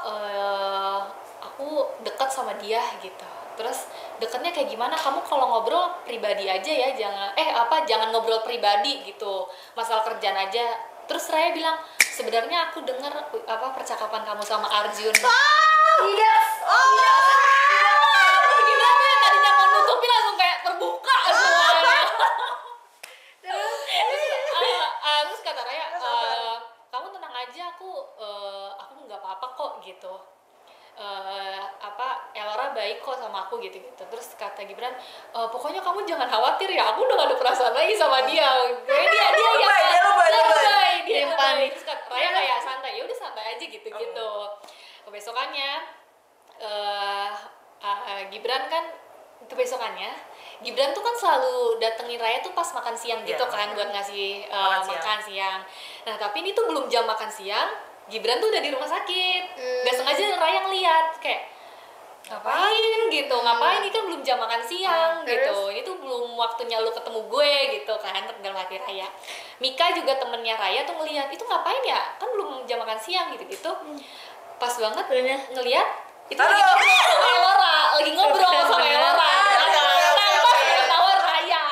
Speaker 2: aku dekat sama dia gitu. Terus dekatnya kayak gimana? Kamu kalau ngobrol pribadi aja ya, jangan ngobrol pribadi gitu, masalah kerjaan aja. Terus Raya bilang, sebenarnya aku dengar percakapan kamu sama Arjun.
Speaker 3: Iya.
Speaker 2: Gimana ya, tadinya mau nutupin langsung kayak terbuka semuanya. Terus kata Raya, kamu tenang aja, aku nggak apa-apa kok gitu. Elora baik kok sama aku gitu. Terus kata Gibran, pokoknya kamu jangan khawatir ya, aku udah gak ada perasaan lagi sama dia. Dia lebay. Terus kata Raya kayak santai, ya udah santai aja gitu. Kebesokannya Gibran tuh kan selalu datengin Raya tuh pas makan siang gitu kan, buat ngasih makan siang. Nah tapi ini tuh belum jam makan siang, Gibran tuh udah di rumah sakit. Gak sengaja Raya ngeliat kayak, ngapain gitu, ngapain, ini kan belum jam makan siang gitu, ini tuh belum waktunya lu ketemu gue gitu kan, dalam hati Raya. Mika juga temennya Raya tuh ngeliat, itu ngapain ya, kan belum jam makan siang gitu. Pas banget ngeliat itu lagi sama Elora, lagi ngobrol sama Elora tanpa ketahuan Raya.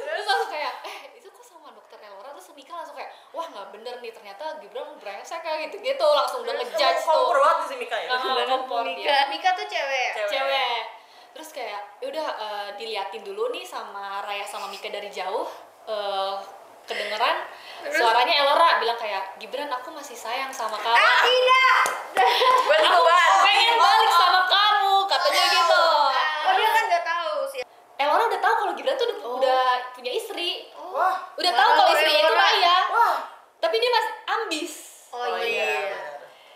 Speaker 2: Terus langsung kayak, itu kok sama dokter Elora? Terus Mika langsung kayak, wah nggak bener nih, ternyata Gibran brengsek kayak gitu, langsung udah ngejudge tuh.
Speaker 4: Kompor banget si Mika ya?
Speaker 2: Kompor dia.
Speaker 3: Mika tuh cewek.
Speaker 2: Terus kayak, yaudah diliatin dulu nih sama Raya sama Mika dari jauh, kedengeran suaranya Elora bilang kayak, Gibran aku masih sayang sama kamu.
Speaker 3: Tidak.
Speaker 2: Aku pengen balik sama kamu, katanya gitu.
Speaker 3: Oh dia kan nggak tahu sih.
Speaker 2: orang-orang udah tahu kalau Gibran tuh udah punya istri.
Speaker 4: Wah.
Speaker 2: Udah tahu kalau istrinya itu Raya.
Speaker 4: Wah.
Speaker 2: Tapi dia masih ambis.
Speaker 3: Oh iya.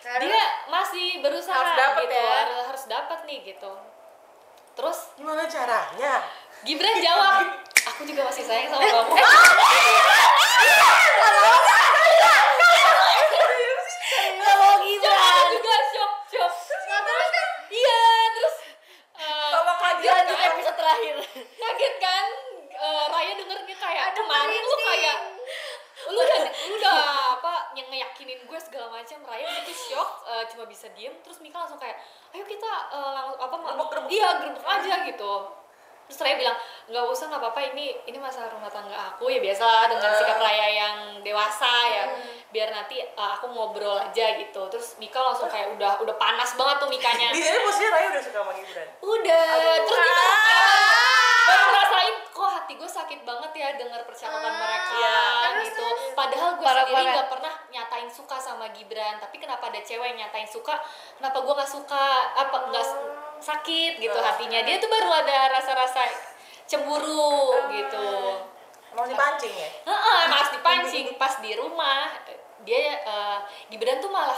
Speaker 4: benar.
Speaker 2: Dia masih berusaha
Speaker 1: Harus dapet
Speaker 2: gitu,
Speaker 1: ya.
Speaker 2: harus dapat nih gitu. Terus
Speaker 4: Gimana caranya?
Speaker 2: Gibran jawab, aku juga masih sayang sama kamu.
Speaker 3: Nggak mau Gibran.
Speaker 2: Aku juga shock. Iya, terus
Speaker 1: Tolong aja.
Speaker 3: Lanjut episode terakhir.
Speaker 2: kaget kan. Raya dengernya kayak
Speaker 3: Aduh,
Speaker 2: kemarin lu
Speaker 3: merinding.
Speaker 2: kayak lu udah apa yang ngeyakinin gue segala macam. Raya itu shock, cuma bisa diem. Terus Mika langsung kayak, ayo kita gerbek aja gitu. Terus Raya bilang, nggak usah, nggak apa-apa, ini masalah rumah tangga aku ya, biasa dengan sikap Raya yang dewasa ya, biar nanti aku ngobrol aja gitu. Terus Mika langsung kayak udah panas banget tuh Mikanya.
Speaker 4: Di sini posisinya Raya udah suka sama Gibran.
Speaker 2: Udah, terus kita baru ngerasain kok hati gue sakit banget ya dengar percakapan mereka gitu. Padahal gue sendiri nggak pernah nyatain suka sama Gibran, tapi kenapa ada cewek yang nyatain suka, kenapa gue nggak suka, nggak sakit gitu hatinya. Dia tuh baru ada rasa-rasa cemburu gitu.
Speaker 4: Mau dipancing ya?
Speaker 2: Mas dipancing pas di rumah. Dia Gibran tuh malah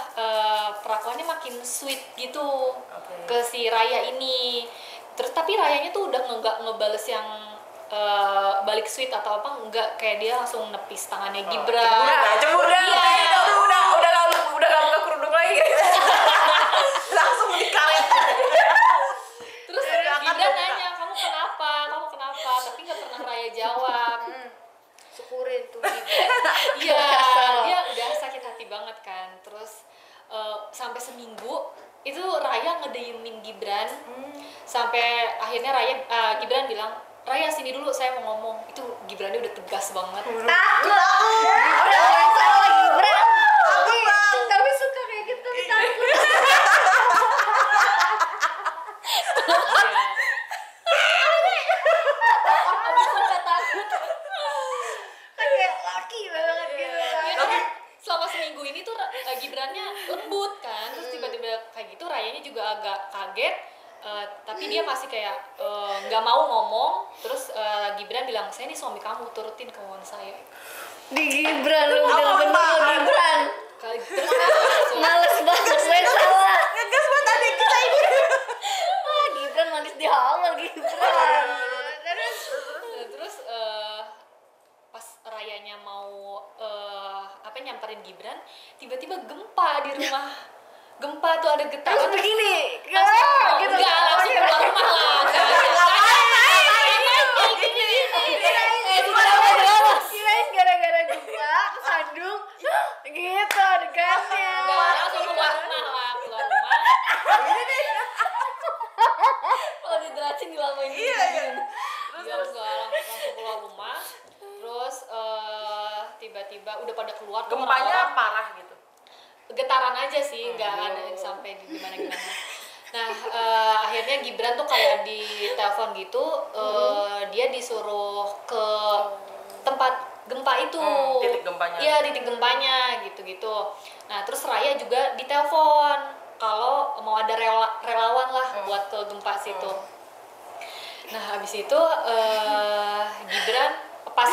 Speaker 2: perlakuannya makin sweet gitu ke si Raya ini. Terus tapi Rayanya tuh udah nggak ngebales yang balik sweet atau apa, enggak, kayak dia langsung nepis tangannya Gibran.
Speaker 1: Cemburu dah.
Speaker 2: Iya.
Speaker 1: Udah gak buka kerudung lagi.
Speaker 4: Langsung dikaret.
Speaker 2: Terus Gibran nanya, kamu kenapa? Tapi nggak pernah Raya jawab.
Speaker 3: Syukurin tuh Gibran.
Speaker 2: Iya, dia udah sakit hati banget kan. Terus sampai seminggu itu Raya ngediemin Gibran. Sampai akhirnya Gibran bilang, Raya sini dulu, saya mau ngomong. Itu Gibrannya udah tegas banget.
Speaker 3: Takut. Gibran orang salah Gibran. Tapi suka kayak gitu, tapi takut. Tapi suka takut. Kayak laki banget gitu.
Speaker 2: Ya, karena selama seminggu ini tuh Gibrannya lembut kan, terus tiba-tiba kayak gitu Rayanya juga agak kaget, tapi dia masih kayak nggak mau ngomong. Terus Gibran bilang, saya ini suami kamu, turutin kemauan saya.
Speaker 3: Di Gibran lu bener-bener Gibran.
Speaker 2: Terus
Speaker 3: Males banget, saya salah.
Speaker 4: Ngegas buat adik kita ini.
Speaker 3: Gibran manis di awal Gibran.
Speaker 2: terus pas Rayanya mau nyamperin Gibran, tiba-tiba gempa di rumah. Gempa tuh ada getaran.
Speaker 3: Terus begini,
Speaker 2: Enggak, langsung keluar rumah lah.
Speaker 3: Kirain gara-gara gempa kesandung gitu adegannya.
Speaker 2: Langsung keluar rumah lah, keluar rumah.
Speaker 3: Kalau dijelasin dilamain
Speaker 4: Iya.
Speaker 2: Dia langsung keluar rumah. Terus tiba-tiba udah pada keluar tuh
Speaker 4: Gempanya
Speaker 2: orang-orang.
Speaker 4: parah gitu.
Speaker 2: Getaran aja sih, nggak ada yang sampai di gimana-gimana. Nah, akhirnya Gibran tuh kayak di telepon gitu, dia disuruh ke tempat gempa itu.
Speaker 4: Titik gempanya.
Speaker 2: Iya, titik gempanya gitu-gitu. Nah, terus Raya juga ditelepon kalau mau ada relawan lah buat ke gempa situ. Nah, habis itu Gibran pas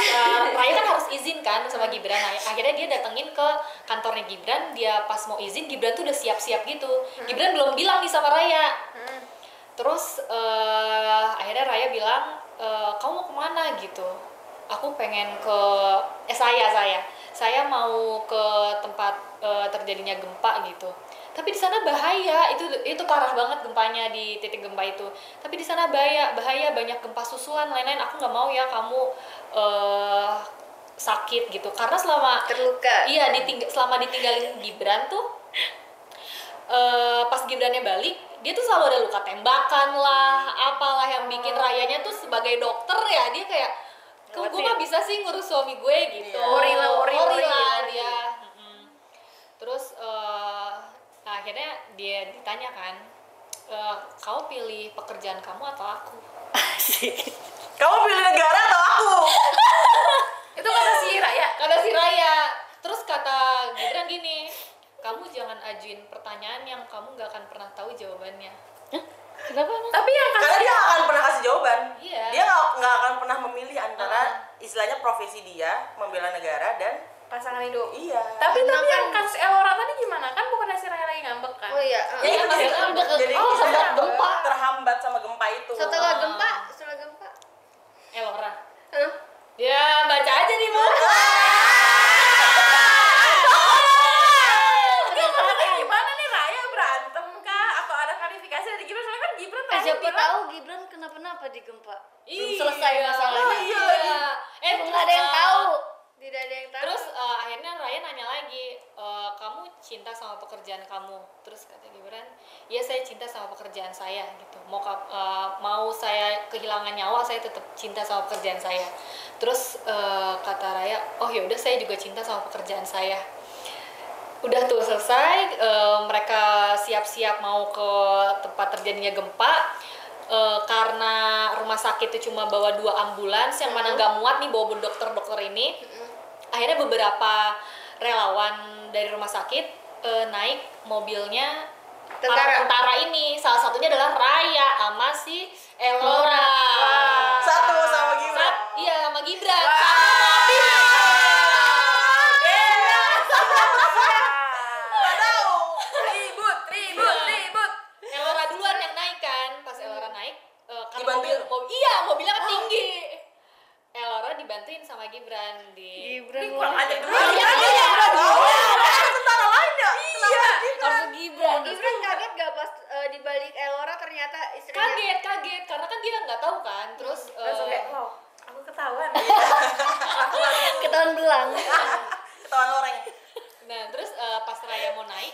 Speaker 2: Raya kan harus izin kan sama Gibran. Nah, akhirnya dia datengin ke kantornya Gibran. Dia pas mau izin, Gibran tuh udah siap-siap gitu. Gibran belum bilang nih sama Raya. Terus akhirnya Raya bilang, kamu mau kemana gitu? Aku pengen ke saya mau ke tempat terjadinya gempa gitu. Tapi di sana bahaya, itu parah banget gempanya di titik gempa itu. Tapi di sana bahaya, banyak gempa susulan lain-lain. Aku nggak mau ya kamu sakit gitu. Karena selama
Speaker 3: Terluka.
Speaker 2: Iya, selama ditinggalin Gibran tuh, pas Gibrannya balik, dia tuh selalu ada luka tembakan lah, apalah yang bikin Rayanya tuh sebagai dokter ya, dia kayak, gue nggak bisa sih ngurus suami gue gitu.
Speaker 1: Worry lah
Speaker 2: dia. Terus akhirnya dia ditanya kan, kau pilih pekerjaan kamu atau aku?
Speaker 4: Kamu pilih negara atau aku?
Speaker 1: Itu kata si Raya.
Speaker 2: Kata si Raya. Terus kata Gibran gini, kamu jangan ajuin pertanyaan yang kamu nggak akan pernah tahu jawabannya. Kenapa emang?
Speaker 1: Tapi yang
Speaker 4: Karena dia nggak akan pernah kasih jawaban.
Speaker 2: Iya.
Speaker 4: Dia nggak akan pernah memilih antara istilahnya profesi dia membela negara dan
Speaker 1: pasangan hidup.
Speaker 4: iya.
Speaker 1: Tapi
Speaker 3: Karena
Speaker 1: yang
Speaker 3: kan-
Speaker 1: kasus Elora tadi gimana? Kan bukan si Raya lagi ngambek kan?
Speaker 3: Oh iya.
Speaker 4: Ya, itu
Speaker 2: maksudnya
Speaker 4: dia.
Speaker 2: udah ke-
Speaker 4: Jadi
Speaker 2: oh,
Speaker 4: istilahnya
Speaker 2: sempat gempa.
Speaker 4: terhambat sama gempa itu.
Speaker 3: Setelah
Speaker 2: Ah.
Speaker 3: gempa, setelah gempa.
Speaker 2: Elora.
Speaker 3: Hah?
Speaker 2: Ya, baca aja nih, Bu.
Speaker 1: Tapi gimana nih Raya berantem kah? Atau ada klarifikasi dari Gibran? Soalnya kan Gibran tadi
Speaker 3: Siapa
Speaker 1: bilang,
Speaker 3: tahu Gibran kenapa-napa di gempa. Belum
Speaker 2: Iya.
Speaker 3: selesai masalahnya.
Speaker 2: Oh, iya.
Speaker 3: Belum ada yang tahu. Tidak ada yang tahu.
Speaker 2: Terus akhirnya Raya nanya lagi, kamu cinta sama pekerjaan kamu? Terus kata Gibran, iya saya cinta sama pekerjaan saya gitu. Mau saya kehilangan nyawa, saya tetap cinta sama pekerjaan saya. Terus kata Raya, oh ya udah saya juga cinta sama pekerjaan saya. Udah tuh selesai, mereka siap-siap mau ke tempat terjadinya gempa. Karena rumah sakit itu cuma bawa 2 ambulans yang mana nggak muat nih bawa dokter-dokter ini. Akhirnya beberapa relawan dari rumah sakit naik mobilnya para tentara ini. Salah satunya adalah Raya sama si Elora.
Speaker 4: Satu sama Gibran.
Speaker 2: Iya sama Gibran.
Speaker 1: ribut.
Speaker 2: Elora duluan yang naik kan. Pas Elora naik karena
Speaker 4: Dibantuin?
Speaker 2: mobilnya kan tinggi. Elora dibantuin sama Gibran di
Speaker 3: Gibran
Speaker 1: Kurang aja dulu.
Speaker 4: Tentara lain ya? Iya.
Speaker 2: harus Gibran.
Speaker 3: Gibran kaget gak pas di balik Elora ternyata istrinya
Speaker 2: Kaget karena kan dia nggak tahu kan. Terus
Speaker 1: Langsung kayak, wow, aku ketahuan.
Speaker 3: ketahuan belang.
Speaker 4: Ketahuan orang.
Speaker 2: nah terus pas Raya mau naik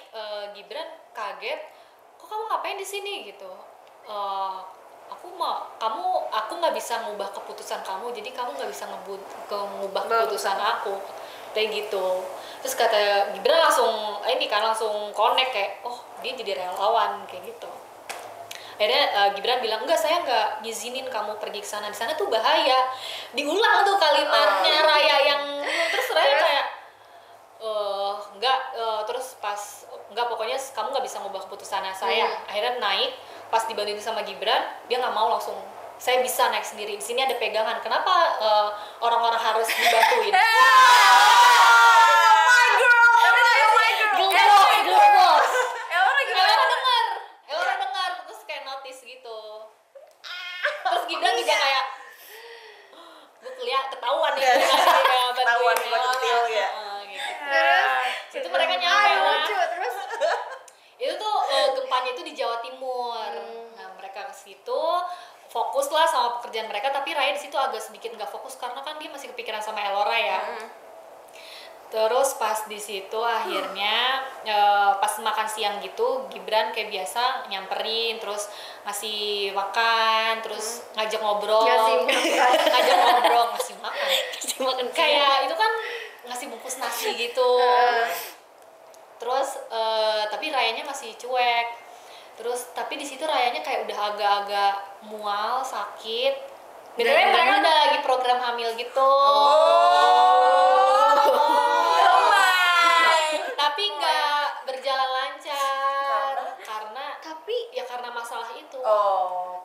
Speaker 2: Gibran kaget, kok kamu ngapain di sini gitu. Aku nggak bisa ngubah keputusan kamu, jadi kamu nggak bisa ngubah keputusan aku kayak gitu. Terus kata Gibran langsung langsung connect kayak, oh dia jadi relawan kayak gitu. Akhirnya Gibran bilang, enggak, saya nggak ngizinin kamu pergi ke sana, di sana tuh bahaya. Diulang tuh kalimatnya Raya yang terus Raya kayak terus pas enggak, pokoknya kamu nggak bisa ngubah keputusan saya. Akhirnya naik, pas dibantuin sama Gibran dia nggak mau, langsung saya bisa naik sendiri, di sini ada pegangan, kenapa orang-orang harus dibantuin. Elora dengar terus kayak notice gitu. Terus Gibran juga kayak gue ketahuan ya,
Speaker 4: Ketahuan gue centil ya.
Speaker 2: Terus itu mereka nyampe lah.
Speaker 3: lucu terus
Speaker 2: Itu tuh gempanya itu di Jawa Timur. Nah mereka ke situ fokus lah sama pekerjaan mereka, tapi Raya di situ agak sedikit nggak fokus karena kan dia masih kepikiran sama Elora ya. Terus pas di situ akhirnya pas makan siang gitu Gibran kayak biasa nyamperin, terus ngasih makan, terus ngajak ngobrol, ngasih makan kayak itu kan ngasih bungkus nasi gitu. Terus tapi Rayanya masih cuek. Terus tapi di situ Rayanya kayak udah agak-agak mual, sakit. Benernya mereka udah lagi program hamil gitu. Tapi nggak berjalan lancar karena masalah itu.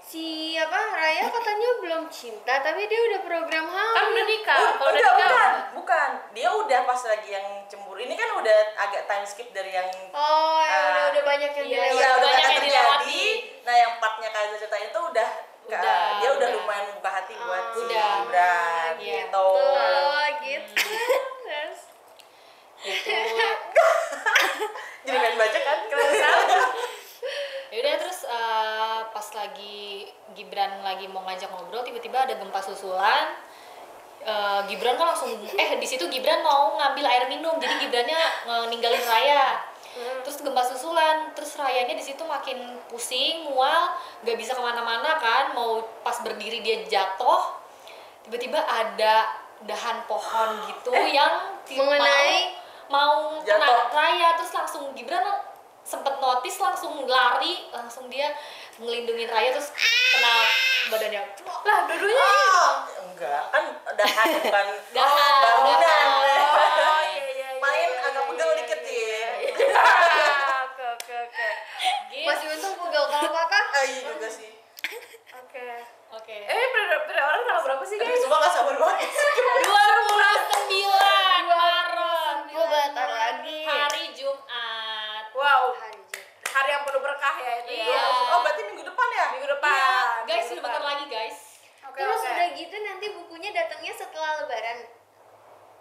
Speaker 3: si Raya katanya belum cinta tapi dia udah program hamil.
Speaker 1: Kan udah nikah. Kalau udah nikah,
Speaker 4: Bukan. Dia udah pas lagi yang cemburu. Ini kan udah agak time skip dari yang
Speaker 3: Udah banyak yang
Speaker 2: Iya,
Speaker 3: dilewati.
Speaker 4: iya udah
Speaker 2: banyak
Speaker 4: akan
Speaker 2: yang
Speaker 4: terjadi.
Speaker 2: dilewati.
Speaker 4: Nah yang partnya Kaza ceritain itu udah dia udah lumayan buka hati buat si
Speaker 2: udah.
Speaker 4: Gibran
Speaker 2: Iya.
Speaker 4: gitu.
Speaker 3: Gitu. Terus
Speaker 2: Itu
Speaker 4: Jadi kan baca kan
Speaker 2: yaudah terus pas lagi Gibran lagi mau ngajak ngobrol tiba-tiba ada gempa susulan. Gibran kan langsung di situ Gibran mau ngambil air minum, jadi Gibrannya ninggalin Raya. Terus gempa susulan, terus Rayanya di situ makin pusing, mual, nggak bisa kemana-mana kan, mau pas berdiri dia jatuh, tiba-tiba ada dahan pohon gitu yang
Speaker 3: mengenai
Speaker 2: mau kena
Speaker 4: jatuh.
Speaker 2: Raya, terus langsung Gibran sempet notice, langsung lari, langsung dia ngelindungin Raya, terus kena badannya.
Speaker 1: lah dua-duanya
Speaker 4: enggak kan dahan bukan
Speaker 2: Dahan.
Speaker 4: bangunan.
Speaker 1: iya.
Speaker 4: Main agak pegel dikit ya.
Speaker 1: Oke.
Speaker 2: Gitu.
Speaker 3: masih untung pegel kalau patah.
Speaker 4: Iya juga sih.
Speaker 1: Oke.
Speaker 2: Oke.
Speaker 1: Periode orang tanggal berapa sih
Speaker 4: Aduh,
Speaker 1: guys?
Speaker 4: semua gak sabar banget.
Speaker 2: 29 Maret.
Speaker 3: Gue bentar lagi.
Speaker 2: Hari Jumat.
Speaker 1: Wow,
Speaker 3: Hari Jumat.
Speaker 1: hari yang penuh berkah ya itu
Speaker 2: Iya.
Speaker 1: ya.
Speaker 4: Oh, berarti minggu depan ya?
Speaker 1: Minggu depan.
Speaker 2: Iya, guys,
Speaker 1: Minggu
Speaker 2: sudah bentar
Speaker 1: depan.
Speaker 2: lagi, guys.
Speaker 1: Oke,
Speaker 3: Terus
Speaker 1: oke.
Speaker 3: udah gitu nanti bukunya datangnya setelah lebaran.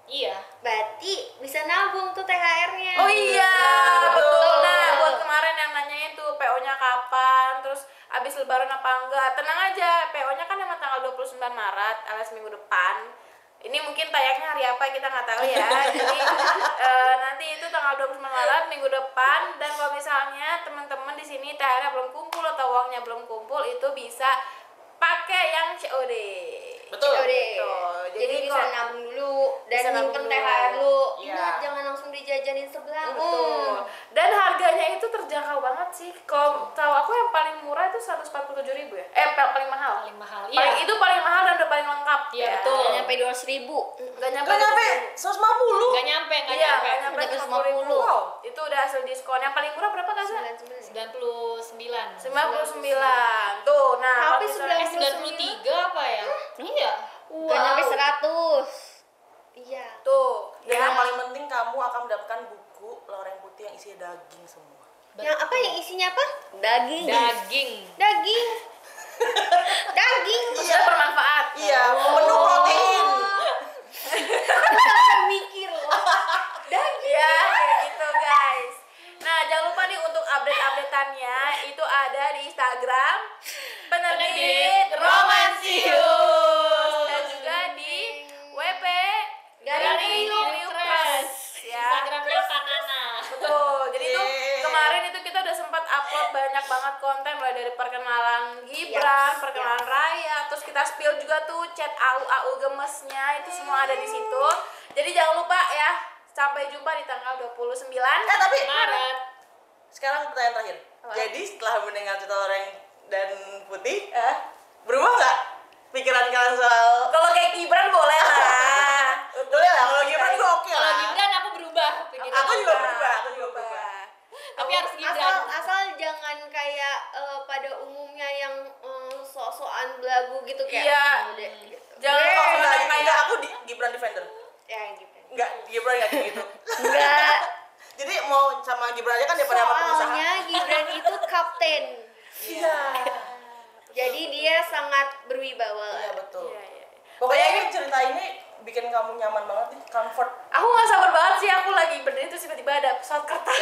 Speaker 2: Iya.
Speaker 3: Berarti bisa nabung tuh THR-nya.
Speaker 1: Oh iya,
Speaker 4: Betul.
Speaker 1: betul. Nah, buat kemarin yang nanyain tuh PO-nya kapan, terus abis lebaran apa enggak, tenang aja, PO-nya kan emang tanggal 29 Maret alias minggu depan. Ini mungkin tayangnya hari apa kita nggak tahu ya. Jadi nanti itu tanggal 29 Maret minggu depan, dan kalau misalnya teman-teman di sini THR-nya belum kumpul atau uangnya belum kumpul, itu bisa pakai yang COD.
Speaker 4: Betul.
Speaker 3: COD.
Speaker 1: Betul.
Speaker 3: Jadi bisa
Speaker 1: kalau-
Speaker 3: nabung dulu dan
Speaker 1: Bisa nabung
Speaker 3: nyimpen
Speaker 1: dulu.
Speaker 3: THR lu.
Speaker 4: Iya.
Speaker 3: Ingat jangan langsung dijajanin sebelah.
Speaker 1: Betul. Dan harganya itu terjangkau banget sih. Kalau tahu aku yang paling murah itu 147.000 ya. Paling mahal.
Speaker 2: Paling mahal.
Speaker 1: Paling
Speaker 2: Iya.
Speaker 1: itu paling mahal dan udah paling lengkap.
Speaker 2: Iya,
Speaker 1: ya.
Speaker 2: betul.
Speaker 3: Nggak nyampe 200.000.
Speaker 1: Gak nyampe.
Speaker 4: Gak nyampe 150.
Speaker 2: Nggak nyampe, nggak
Speaker 1: Iya,
Speaker 2: nyampe.
Speaker 1: gak nyampe
Speaker 3: 150.
Speaker 1: 150. Wow, itu udah hasil diskon. Yang paling murah berapa Kak?
Speaker 3: 99.
Speaker 2: 99.
Speaker 1: 99. Tuh, nah kalau
Speaker 3: Tapi
Speaker 1: misalnya
Speaker 2: 93 apa ya? Iya.
Speaker 3: Nggak nyampe 100. Iya.
Speaker 1: tuh,
Speaker 4: Dan
Speaker 1: ya.
Speaker 4: yang paling penting kamu akan mendapatkan buku loreng putih yang isinya daging semua.
Speaker 3: Yang apa yang isinya apa? Daging.
Speaker 2: Daging.
Speaker 3: Daging. Daging.
Speaker 1: Maksudnya bermanfaat.
Speaker 4: Iya, penuh protein.
Speaker 3: Sampai mikir loh.
Speaker 1: Daging. Ya, kayak gitu guys. Nah, jangan lupa nih untuk update-updateannya itu ada di Instagram Penerbit Romansius dan juga di WP
Speaker 3: Garing
Speaker 1: Riu Press ya.
Speaker 2: Instagramnya Kanana.
Speaker 1: Betul. Jadi itu
Speaker 4: Yeay.
Speaker 1: kemarin itu kita udah sempat upload banyak banget konten, mulai dari perkenalan Gibran,
Speaker 3: Yes,
Speaker 1: perkenalan Raya, terus kita spill juga tuh chat AU gemesnya, itu semua ada di situ. Jadi jangan lupa ya. Sampai jumpa di tanggal 29
Speaker 4: Tapi
Speaker 2: Maret.
Speaker 4: sekarang pertanyaan terakhir.
Speaker 1: Apa?
Speaker 4: Jadi setelah mendengar cerita loreng dan putih, berubah nggak pikiran kalian soal?
Speaker 1: Kalau kayak Gibran boleh lah.
Speaker 4: Boleh lah, kalau Gibran gue oke
Speaker 2: Kalau
Speaker 4: lah.
Speaker 2: Gibran aku berubah pikiran.
Speaker 4: Aku juga berubah, aku juga berubah.
Speaker 2: Tapi harus Gibran.
Speaker 3: Asal jangan kayak pada umumnya yang sok-sokan belagu gitu kayak.
Speaker 1: Iya.
Speaker 3: Udah, gitu.
Speaker 1: Jangan
Speaker 4: Enggak,
Speaker 1: kok
Speaker 4: enggak,
Speaker 1: kayak
Speaker 4: aku Gibran defender.
Speaker 3: Ya gitu.
Speaker 4: Enggak, Gibran enggak kayak gitu.
Speaker 3: Enggak.
Speaker 4: Jadi mau sama Gibran aja kan daripada sama pengusaha.
Speaker 3: Soalnya Gibran itu kapten.
Speaker 4: Iya.
Speaker 3: Jadi dia sangat berwibawa.
Speaker 4: Iya betul.
Speaker 1: Iya, iya.
Speaker 4: Pokoknya ini cerita ini bikin kamu nyaman banget nih, comfort.
Speaker 1: Aku nggak sabar banget sih, aku lagi berdiri terus tiba-tiba ada pesawat kertas.